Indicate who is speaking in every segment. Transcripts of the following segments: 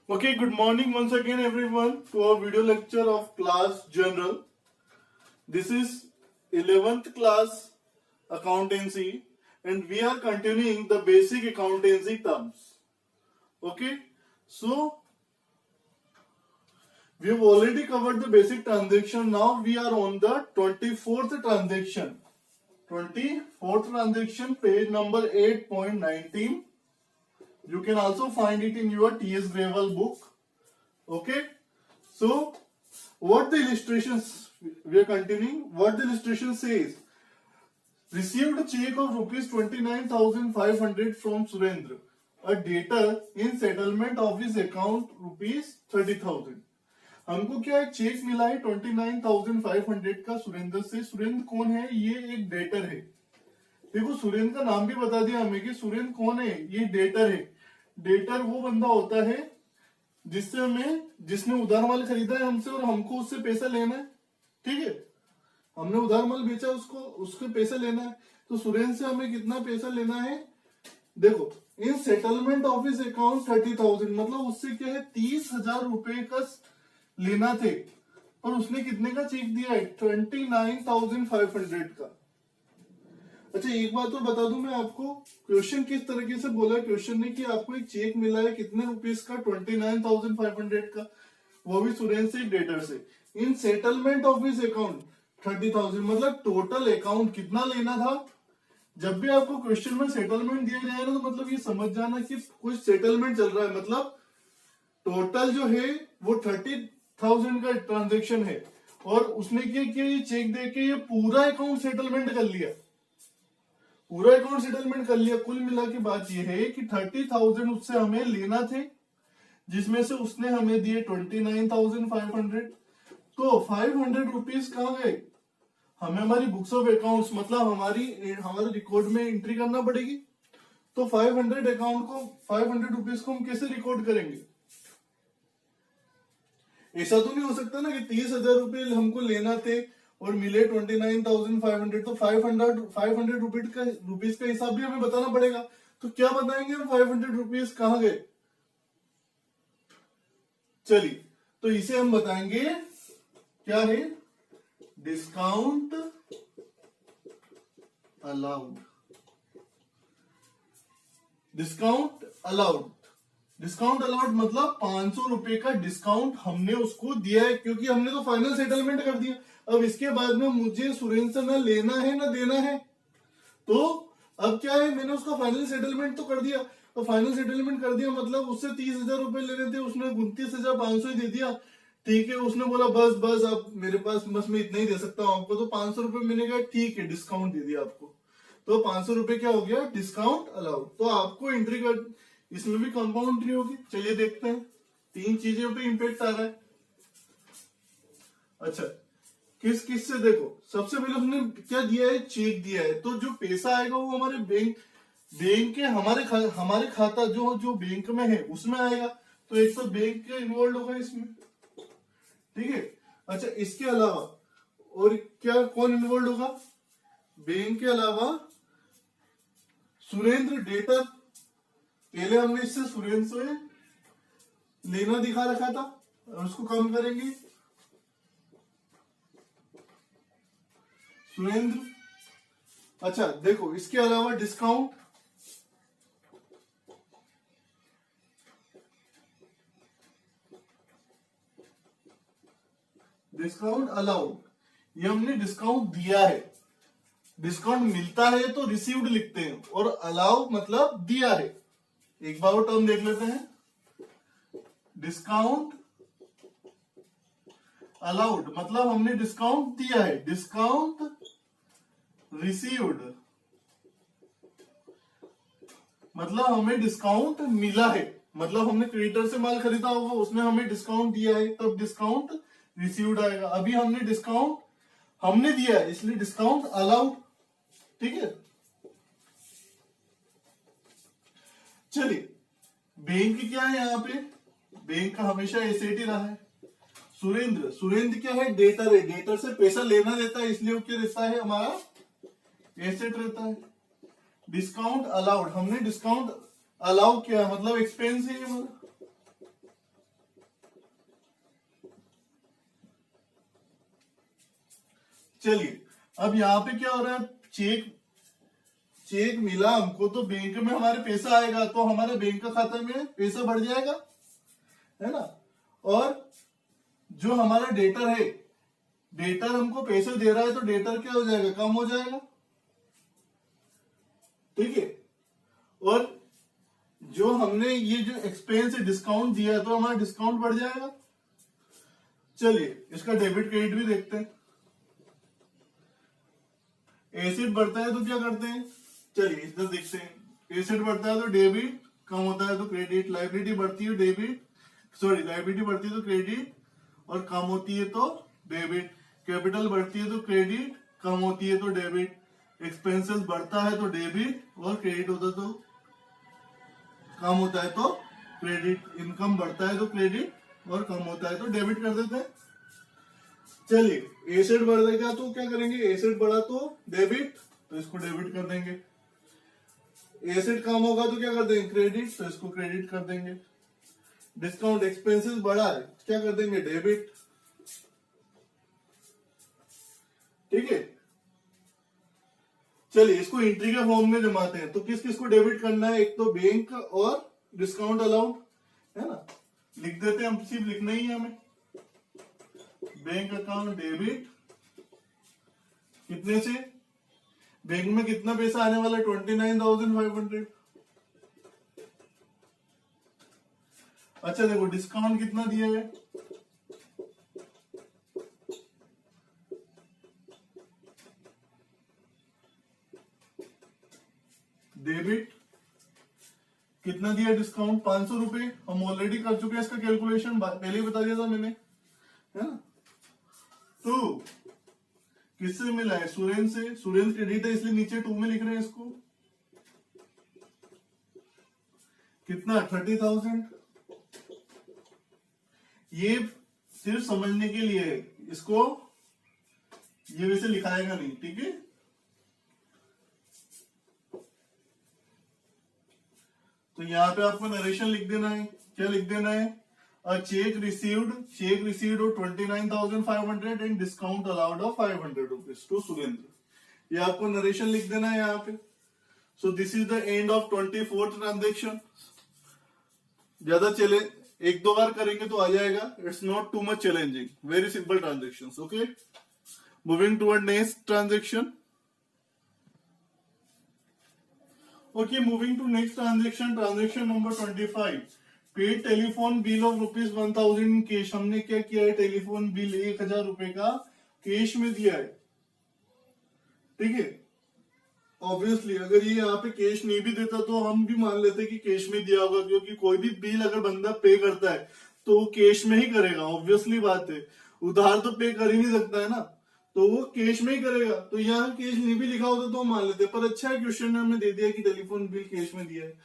Speaker 1: Okay, good morning once again everyone to our video lecture of class general. This is 11th class accountancy and we are continuing the basic accountancy terms. Okay, so we have already covered the basic transaction. Now we are on the 24th transaction. 24th transaction, page number 8.19. You can also find it in your TS Gravel book. Okay, so what the illustrations, we are continuing. What the illustration says: received a check of rupees 29,500 from Surendra, a debtor in settlement of his account rupees 30,000. हमको क्या एक check मिला है 29,500 का सुरेंद्र से. सुरेंद्र कौन है? ये एक डेटर है. देखो सुरेंद्र का नाम भी बता दिया हमें कि सुरेंद्र कौन है. ये डेटर है. डेटर वो बंदा होता है जिसने उधार माल खरीदा है हमसे और हमको उससे पैसा लेना है. ठीक है, हमने उधार माल बेचा, उसको पैसा लेना है. तो सुरेंद्र से हमें कितना पैसा लेना है? देखो, इन सेटलमेंट ऑफ हिज अकाउंट 30,000, मतलब उससे क्या है 30,000 रुपए का लेना थे और उसने कितने का चेक दिया है? 29,500 का. अच्छा, एक बात तो बता दूं मैं आपको, क्वेश्चन किस तरीके से बोला है. क्वेश्चन ने कि आपको एक चेक मिला है कितने रुपीस का? 29,500 का, वो भी सुरेंद्र से डेटर से. इन सेटलमेंट ऑफ हिज अकाउंट 30,000, मतलब टोटल अकाउंट कितना लेना था. जब भी आपको क्वेश्चन में सेटलमेंट दिया जाए ना, तो मतलब ये समझ जाना कि कुछ सेटलमेंट चल रहा है. मतलब टोटल जो है वो 30,000 का ट्रांजेक्शन है और उसने क्या किया, ये चेक देके ये पूरा अकाउंट सेटलमेंट कर लिया. पूरा अकाउंट सेटलमेंट कर लिया. कुल मिला के बात ये है कि 30,000 उससे हमें लेना थे, जिसमें से उसने हमें दिए 29,500. तो 500 रुपीज कहाँ गए? हमें हमारी बुक्स ऑफ अकाउंट्स, मतलब हमारे रिकॉर्ड में एंट्री करना पड़ेगी. तो 500 रुपीज को हम कैसे रिकॉर्ड करेंगे? ऐसा तो नहीं हो सकता ना कि 30,000 रुपए हमको लेना थे और मिले 29,500. तो 500 रुपीज का हिसाब भी हमें बताना पड़ेगा. तो क्या बताएंगे हम? 500 रुपीज कहाँ गए? चलिए, तो इसे हम बताएंगे क्या है? Discount allowed. Discount allowed. Discount allowed मतलब 500 रुपए का डिस्काउंट हमने उसको दिया है, क्योंकि हमने तो फाइनल सेटलमेंट कर दिया. अब इसके बाद में मुझे सुरेंद्र से ना लेना है ना देना है. तो अब क्या है, मैंने उसका फाइनल सेटलमेंट तो कर दिया. तो फाइनल सेटलमेंट कर दिया मतलब उससे 30,000 रुपए लेने थे, उसने 29,500 ही दे दिया. ठीक है, उसने बोला बस अब मेरे पास बस मैं इतना ही दे सकता हूं आपको. तो 500 रुपए मैंने कहा ठीक है, डिस्काउंट दे दिया आपको. तो 500 रुपए क्या हो गया? Discount allowed. तो आपको एंट्री कर, इसमें भी कंपाउंड एंट्री होगी. चलिए देखते हैं. 3 चीजों पे इंपैक्ट आ रहा है. अच्छा, किस किस से? देखो, सबसे पहले उसने क्या दिया है? चेक दिया है. तो जो पैसा आएगा वो हमारे बैंक के हमारे खाता जो बैंक में है उसमें आएगा. तो एक तो बैंक का इन्वॉल्व होगा इसमें. ठीक है. अच्छा, इसके अलावा और क्या कौन इन्वॉल्व होगा? बैंक के अलावा सुरेंद्र डेटर. पहले हमने इससे सुरेंद्र से लेना दिखा रखा था और उसको कम करेंगे. सुरेंद्र. अच्छा देखो, इसके अलावा डिस्काउंट. डिस्काउंट अलाउड, ये हमने डिस्काउंट दिया है. डिस्काउंट मिलता है तो रिसीव्ड लिखते हैं और अलाउ मतलब दिया है. एक बार और टर्म देख लेते हैं. डिस्काउंट अलाउड मतलब हमने डिस्काउंट दिया है. डिस्काउंट रिसीव्ड मतलब हमें डिस्काउंट मिला है. मतलब हमने क्रेडिटर से माल खरीदा होगा, उसने हमें डिस्काउंट दिया है, तब डिस्काउंट रिसीव्ड आएगा. अभी हमने डिस्काउंट हमने दिया है इसलिए डिस्काउंट अलाउड. ठीक है. चलिए, बैंक क्या है यहाँ पे? बैंक का हमेशा एसेट ही रहा है. सुरेंद्र क्या है? डेटर है. डेटर से पैसा लेना देता है, इसलिए वो क्या रहता है? हमारा एसेट रहता है. डिस्काउंट अलाउड, हमने डिस्काउंट अलाउ किया मतलब एक्सपेंस है हमारा. चलिए अब यहाँ पे क्या हो रहा है, चेक चेक मिला हमको तो बैंक में हमारे पैसा आएगा, तो हमारे बैंक का खाता में पैसा बढ़ जाएगा, है ना। और जो हमारा डेटर है, डेटर हमको पैसे दे रहा है, तो डेटर क्या हो जाएगा, कम हो जाएगा, ठीक है। और जो हमने ये जो एक्सपेंस डिस्काउंट दिया है, तो हमारा डिस्काउंट बढ़ जाएगा। चलिए इसका डेबिट क्रेडिट भी देखते हैं। एसेट बढ़ता है तो क्या करते हैं, चलिए इधर देखते हैं। एसेट बढ़ता है तो डेबिट, कम होता है तो क्रेडिट। लाइबिलिटी बढ़ती है डेबिट, सॉरी लाइबिलिटी बढ़ती है तो क्रेडिट, और कम होती है तो डेबिट। कैपिटल बढ़ती है तो क्रेडिट, कम होती है तो डेबिट। एक्सपेंसेस बढ़ता है तो डेबिट, और क्रेडिट होता है तो कम होता है तो क्रेडिट। इनकम बढ़ता है तो क्रेडिट, और कम होता है तो डेबिट कर देते हैं। चलिए एसेट बढ़ेगा तो क्या करेंगे, एसेट बढ़ा तो डेबिट, तो इसको डेबिट कर देंगे। एसेट कम होगा तो क्या कर देंगे, क्रेडिट, तो इसको क्रेडिट कर देंगे। डिस्काउंट एक्सपेंसेस बढ़ा है, क्या कर देंगे, डेबिट, ठीक है। चलिए इसको एंट्री के फॉर्म में जमाते हैं। तो किस किस को डेबिट करना है, एक तो बैंक और डिस्काउंट अलाउड, है ना। लिख देते हैं, हम सिर्फ लिखना ही है हमें। बैंक अकाउंट डेबिट, कितने से, बैंक में कितना पैसा आने वाला है, 29,500। अच्छा देखो डिस्काउंट कितना दिया है, डेबिट कितना दिया डिस्काउंट, 500 रुपए। हम ऑलरेडी कर चुके हैं इसका कैलकुलेशन, पहले ही बता दिया था मैंने, है ना। टू किससे मिला है, सुरेंद्र से। सुरेंद्र क्रेडिट है इसलिए नीचे 2 में लिख रहे हैं इसको। कितना, 30,000। ये सिर्फ समझने के लिए है, इसको ये वैसे लिखाएगा नहीं, ठीक है। तो यहाँ पे आपको नरेशन लिख देना है। क्या लिख देना है, a cheque received of 29,500 and discount allowed of 500 rupees to Surendra. ये आपको नरेशन लिख देना है यहाँ पे। So this is the end of 24th transaction. ज्यादा चले, एक दो बार करेंगे तो आ जाएगा, it's not too much challenging, very simple transaction, okay. Moving toward next transaction. Okay, moving to next transaction, transaction number 25. Paid telephone bill of ₹1,000 in cash. हमने क्या किया है, टेलीफोन बिल 1,000 रुपए का कैश में दिया है, ठीक है। ऑब्वियसली अगर ये यहाँ पे कैश नहीं भी देता तो हम भी मान लेते कि कैश में दिया होगा, क्योंकि कोई भी बिल अगर बंदा पे करता है तो वो कैश में ही करेगा, ऑब्वियसली बात है। उधार तो पे कर ही नहीं सकता है ना, तो वो कैश में ही करेगा। तो यहाँ कैश नहीं भी लिखा होता तो हम मान लेते, पर अच्छा है क्वेश्चन ने हमें दे दिया कि टेलीफोन बिल कैश में दिया है।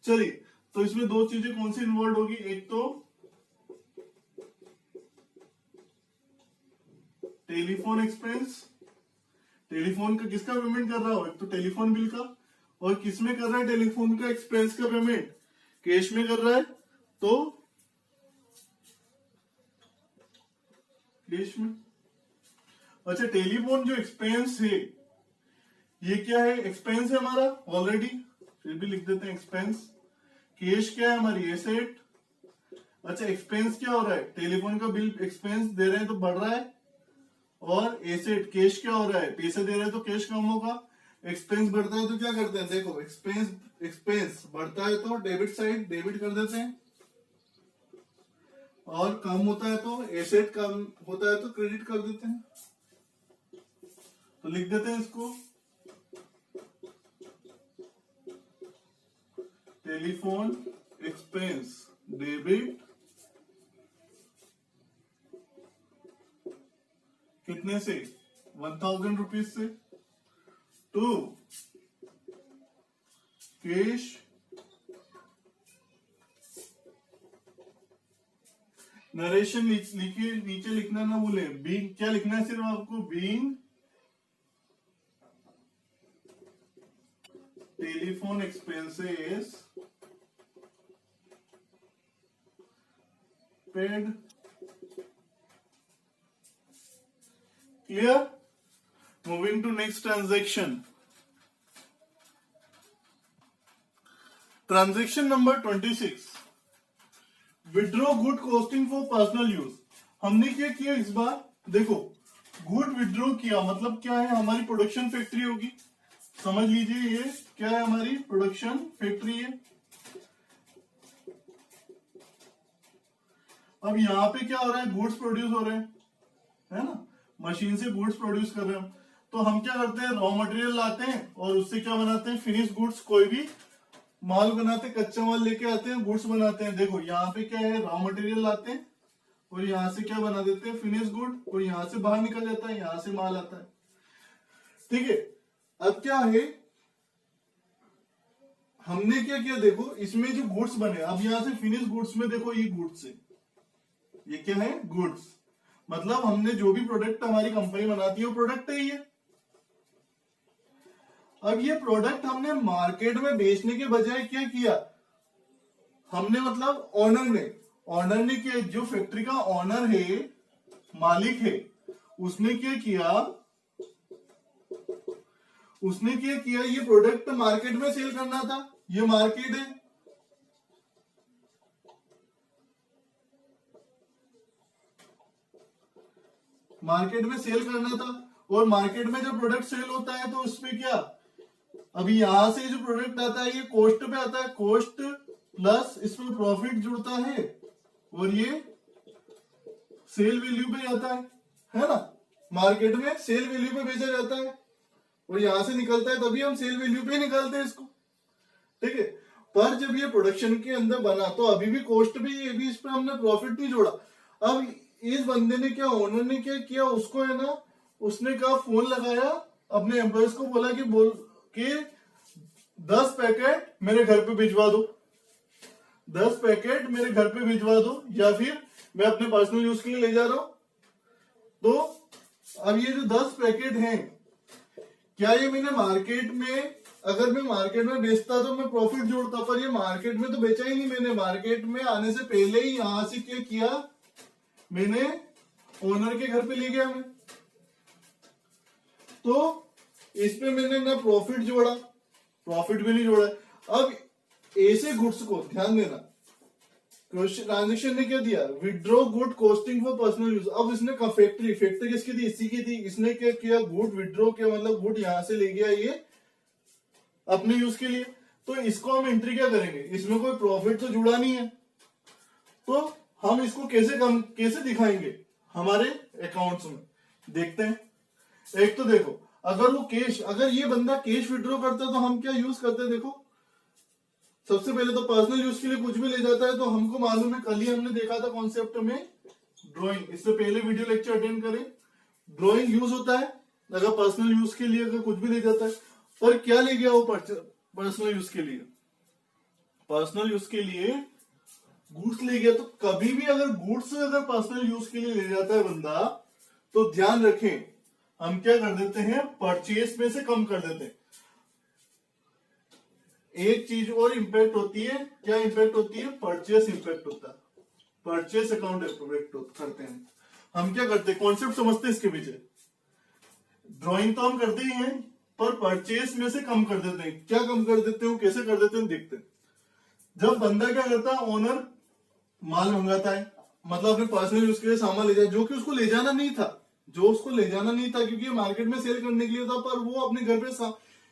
Speaker 1: चलिए तो इसमें दो चीजें कौन सी इन्वॉल्व होगी, एक तो टेलीफोन एक्सपेंस, टेलीफोन का किसका पेमेंट कर रहा हो, एक तो टेलीफोन बिल का, और किसमें कर रहा है, टेलीफोन का एक्सपेंस का पेमेंट कैश में कर रहा है, तो कैश में। अच्छा टेलीफोन जो एक्सपेंस है, ये क्या है, एक्सपेंस है हमारा ऑलरेडी, फिर भी लिख देते हैं एक्सपेंस। कैश क्या है हमारी, एसेट। अच्छा एक्सपेंस क्या हो रहा है, टेलीफोन का बिल एक्सपेंस दे रहे हैं तो बढ़ रहा है, और एसेट कैश क्या हो रहा है, पैसे दे रहे हैं तो कैश कम होगा। एक्सपेंस बढ़ता है तो क्या करते हैं, देखो एक्सपेंस बढ़ता है तो डेबिट साइड डेबिट कर देते हैं, और कम होता है तो एसेट कम होता है तो क्रेडिट कर देते हैं। तो लिख देते हैं इसको, टेलीफोन एक्सपेंस डेबिट कितने से, 1,000 रुपीज से, टू कैश नरेशन लिखिए, नीचे लिखना ना भूले, बीइंग क्या लिखना है, सिर्फ आपको being telephone expenses paid. Clear. Moving to next transaction. Transaction number 26, withdraw good costing for personal use. हमने क्या किया इस बार, देखो गुड विड्रॉ किया मतलब क्या है, हमारी प्रोडक्शन फैक्ट्री होगी, समझ लीजिए ये क्या है, हमारी प्रोडक्शन फैक्ट्री है। अब यहाँ पे क्या हो रहा है, गुड्स प्रोड्यूस हो रहे हैं, है ना, मशीन से गुड्स प्रोड्यूस कर रहे हैं। तो हम क्या करते हैं, रॉ मटेरियल लाते हैं और उससे क्या बनाते हैं, फिनिश गुड्स, कोई भी माल बनाते हैं, कच्चा माल लेके आते हैं, गुड्स बनाते हैं। देखो यहाँ पे क्या है, रॉ मटेरियल लाते हैं और यहाँ से क्या बना देते हैं, फिनिश गुड, और यहाँ से बाहर निकल जाता है, यहाँ से माल आता है। ठीक है, अब क्या है, हमने क्या किया, देखो इसमें जो गुड्स बने, अब यहां से फिनिश गुड्स में देखो ये गुड्स है, ये क्या है, गुड्स, मतलब हमने जो भी प्रोडक्ट हमारी कंपनी बनाती है वो प्रोडक्ट है ये। अब ये प्रोडक्ट हमने मार्केट में बेचने के बजाय क्या किया, हमने मतलब ऑनर ने क्या, जो फैक्ट्री का ऑनर है, मालिक है, उसने क्या किया, ये प्रोडक्ट मार्केट में सेल करना था, ये मार्केट है, मार्केट में सेल करना था, और मार्केट में जब प्रोडक्ट सेल होता है तो उसमें क्या, अभी यहां से जो प्रोडक्ट आता है ये कॉस्ट पे आता है, कॉस्ट प्लस इसमें प्रॉफिट जुड़ता है और ये सेल वैल्यू पे जाता है ना, मार्केट में सेल वैल्यू पे बेचा जाता है और यहां से निकलता है, तभी हम सेल वैल्यू पे निकालते हैं इसको। ठीक है, पर जब ये प्रोडक्शन के अंदर बना तो अभी भी कॉस्ट भी, ये भी इस पर हमने प्रॉफिट नहीं जोड़ा। अब इस बंदे ने क्या, ओनर ने क्या किया, उसको है ना, उसने कहा, फोन लगाया अपने एम्प्लॉयज को, बोला कि बोल के 10 पैकेट मेरे घर पे भिजवा दो, 10 पैकेट मेरे घर पे भिजवा दो, या फिर मैं अपने पर्सनल यूज के लिए ले जा रहा हूं। तो अब ये जो 10 पैकेट हैं, क्या ये मैंने मार्केट में, अगर मैं मार्केट में बेचता तो मैं प्रॉफिट जोड़ता, पर ये मार्केट में तो बेचा ही नहीं मैंने, मार्केट में आने से पहले ही यहां से क्या किया, मैंने ओनर के घर पे ले गया मैं, तो इस पे मैंने ना प्रॉफिट जोड़ा, प्रॉफिट भी नहीं जोड़ा। अब ऐसे गुड्स को ध्यान देना, ट्रांजेक्शन ने क्या दिया, withdraw good costing for personal use. अब इसने फैक्ट्री किसकी थी, इसी की थी, इसने क्या किया, गुड विड्रॉ किया, मतलब गुड यहां से ले गया ये अपने यूज के लिए, तो इसको हम एंट्री क्या करेंगे, इसमें कोई प्रॉफिट तो जुड़ा नहीं है, तो हम इसको कैसे दिखाएंगे हमारे अकाउंट्स में, देखते हैं। एक तो देखो, अगर ये बंदा कैश विड्रॉ करता है तो हम क्या यूज करते हैं, देखो सबसे पहले तो पर्सनल यूज के लिए कुछ भी ले जाता है तो हमको मालूम है, कल ही हमने देखा था कॉन्सेप्ट में ड्राइंग, इससे पहले वीडियो लेक्चर अटेंड करें, ड्राइंग यूज होता है अगर पर्सनल यूज के लिए, अगर कुछ भी ले जाता है। और क्या ले गया वो पर्सनल यूज के लिए, पर्सनल यूज के लिए गुड्स ले गया। तो कभी भी अगर गुड्स अगर पर्सनल यूज के लिए ले जाता है बंदा, तो ध्यान रखें, हम क्या कर देते हैं, परचेस में से कम कर देते हैं। एक चीज और इंपैक्ट होती है, क्या इंपैक्ट होती है, परचेस इंपैक्ट होता है, परचेस अकाउंट इंपैक्ट करते हैं। हम क्या करते हैं, कॉन्सेप्ट समझते हैं इसके पीछे, ड्राइंग तो हम करते ही हैं, पर परचेस में से कम कर देते हैं। क्या कम कर देते हैं, कैसे कर देते हैं, देखते हैं। जब बंदा क्या करता है, ओनर माल मंगाता है, मतलब अपने पर्सनल यूज के लिए सामान ले जाए, जो कि उसको ले जाना नहीं था, क्योंकि मार्केट में सेल करने के लिए था, पर वो अपने घर पे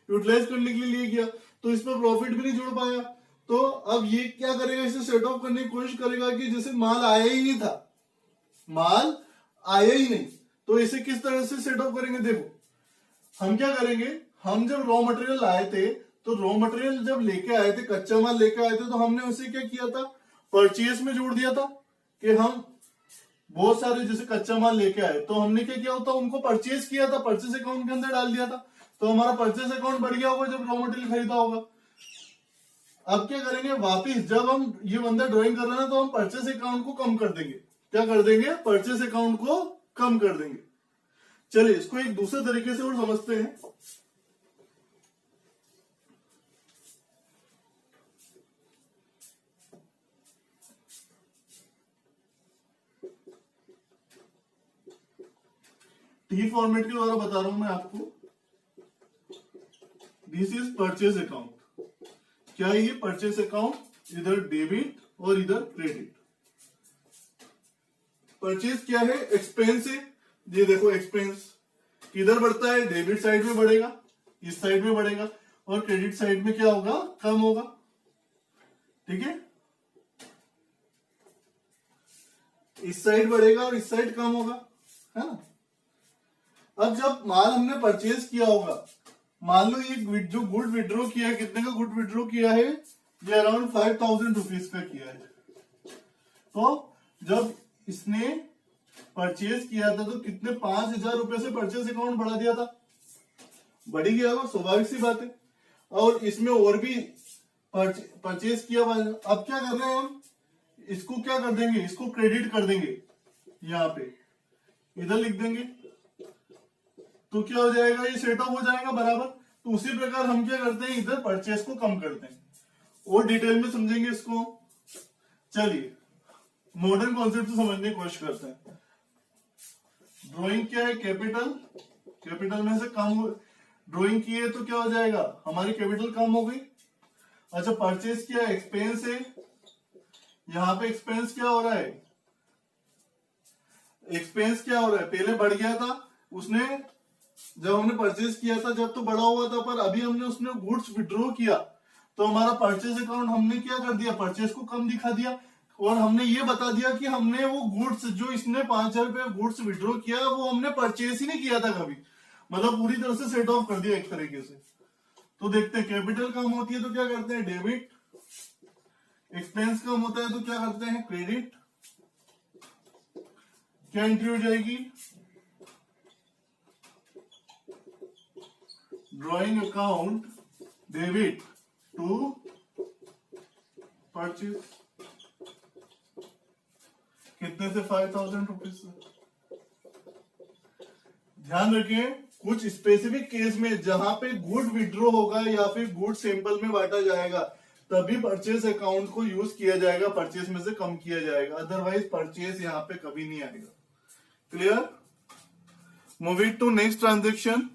Speaker 1: यूटिलाइज करने के लिए ले गया, तो इस पर प्रॉफिट भी नहीं जोड़ पाया। तो अब ये क्या करेगा, इसे सेट ऑफ करने की कोशिश करेगा कि जैसे माल आया ही नहीं था, माल आया ही नहीं, तो इसे किस तरह से सेट ऑफ करेंगे। देखो हम क्या करेंगे, हम जब रॉ मटेरियल लाए थे, तो रॉ मटेरियल जब लेके आए थे, कच्चा माल लेके आए थे, तो हमने उसे क्या किया था, परचेज में जोड़ दिया था, कि हम बहुत सारे जैसे कच्चा माल लेके आए, तो हमने क्या किया होता, उनको परचेज किया था, परचेज अकाउंट के अंदर डाल दिया था, तो हमारा परचेज अकाउंट बढ़ गया होगा जब रॉ मटेरियल खरीदा होगा। अब क्या करेंगे, वापिस जब हम ये बंदा ड्राइंग कर रहा है, तो हम परचेज अकाउंट को कम कर देंगे। क्या कर देंगे, परचेज अकाउंट को कम कर देंगे। चलिए इसको एक दूसरे तरीके से और समझते हैं। टी फॉर्मेट के द्वारा बता रहा हूं मैं आपको। This is purchase account. क्या है ये परचेज अकाउंट? इधर डेबिट और इधर क्रेडिट। परचेज क्या है? एक्सपेंस है। ये देखो एक्सपेंस किधर बढ़ता है? डेबिट साइड में बढ़ेगा, इस साइड में बढ़ेगा, और क्रेडिट साइड में क्या होगा? कम होगा। ठीक है, इस साइड बढ़ेगा और इस साइड कम होगा, है ना। अब जब माल हमने परचेज किया होगा, मान लो ये जो गुड विड्रॉ किया है, कितने का गुड विड्रॉ किया है? ये अराउंड 5000 रुपीज का किया है। तो जब इसने परचेज किया था तो कितने 5000 रुपए से परचेज अकाउंट बढ़ा दिया था, बढ़ ही गया होगा, स्वाभाविक सी बात है। और इसमें और भी परचेज किया हुआ है। अब क्या कर रहे हैं हम? इसको क्या कर देंगे? इसको क्रेडिट कर देंगे, यहाँ पे इधर लिख देंगे, तो क्या हो जाएगा? ये सेट ऑफ हो जाएगा बराबर। तो उसी प्रकार हम क्या करते हैं? इधर परचेज को कम करते हैं, और डिटेल में समझेंगे इसको। चलिए मॉडर्न कॉन्सेप्ट से समझने की कोशिश करते हैं। ड्राइंग क्या है? कैपिटल। कैपिटल में से कम ड्राइंग की है तो क्या हो जाएगा? हमारी कैपिटल कम हो गई। अच्छा, परचेज किया है, एक्सपेंस है। यहां पे एक्सपेंस क्या हो रहा है? एक्सपेंस क्या हो रहा है? पहले बढ़ गया था, उसने जब हमने परचेज किया था जब तो बढ़ा हुआ था, पर अभी हमने उसने गुड्स विड्रॉ किया तो हमारा परचेज अकाउंट हमने क्या कर दिया? परचेज को कम दिखा दिया, और हमने ये बता दिया कि हमने वो गुड्स जो इसने 5000 रुपए गुड्स विड्रॉ किया वो हमने परचेज ही नहीं किया था कभी। मतलब पूरी तरह से सेट ऑफ कर दिया एक तरीके से। तो देखते हैं, कैपिटल कम होती है तो क्या करते हैं? डेबिट। एक्सपेंस कम होता है तो क्या करते हैं? क्रेडिट। क्या एंट्री हो जाएगी? Drawing account debit to purchase. कितने से? 5000 रुपीज से। ध्यान रखें, कुछ स्पेसिफिक केस में जहां पे गुड विड्रॉ होगा या फिर गुड सैंपल में बांटा जाएगा तभी परचेज अकाउंट को यूज किया जाएगा, परचेज में से कम किया जाएगा, अदरवाइज परचेज यहां पे कभी नहीं आएगा। Clear? Moving to next transaction.